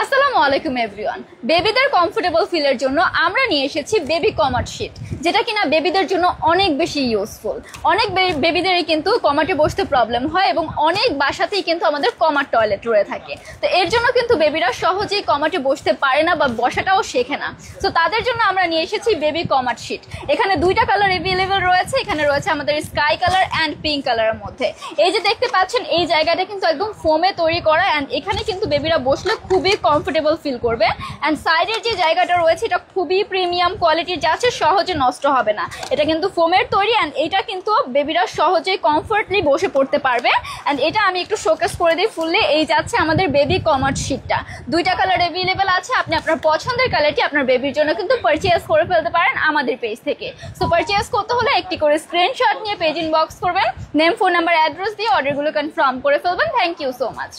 আসসালামু আলাইকুম এভরিওয়ান। বেবিদের কমফোর্টেবল ফিলের জন্য আমরা নিয়ে এসেছি বেবি কমাট শীট, যেটা কিনা বেবিদের জন্য অনেক বেশি ইউজফুল। অনেক বেবিদেরই কিন্তু কমাটে বসতে প্রবলেম হয় এবং অনেক বাসাতেই কিন্তু আমাদের কমাট টয়লেট রয়ে থাকে। তো এর জন্য কিন্তু বেবিরা সহজেই কমাটে বসতে পারে না বা বসাটাও শেখে না। তো তাদের জন্য আমরা নিয়ে এসেছি বেবি কমাট শীট। এখানে দুইটা কালার অ্যাভেলেবেল রয়েছে। এখানে রয়েছে আমাদের স্কাই কালার অ্যান্ড পিঙ্ক কালারের মধ্যে। এই যে দেখতে পাচ্ছেন, এই জায়গাটা কিন্তু একদম ফোমে তৈরি করা, অ্যান্ড এখানে কিন্তু বেবিরা বসলে খুবই কমফোর্টেবল ফিল করবে। অ্যান্ড সাইডের যে জায়গাটা রয়েছে এটা খুবই প্রিমিয়াম কোয়ালিটির, যা আছে সহজে নষ্ট হবে না। এটা কিন্তু ফোমের তৈরি, অ্যান্ড এটা কিন্তু বেবিরা সহজে কমফোর্টলি বসে পড়তে পারবে। অ্যান্ড এটা আমি একটু শোকেস করে দিই ফুললি। এই যাচ্ছে আমাদের বেবি কমাট শীটটা। দুইটা কালার অ্যাভেলেবেল আছে। আপনি আপনার পছন্দের কালারটি আপনার বেবির জন্য কিন্তু পারচেজ করে ফেলতে পারেন আমাদের পেজ থেকে। সো পারচেজ করতে হলে একটি করে স্ক্রিনশট নিয়ে পেজ ইনবক্স করবেন, নেম, ফোন নাম্বার, অ্যাড্রেস দিয়ে অর্ডারগুলো কনফার্ম করে ফেলবেন। Thank you so much.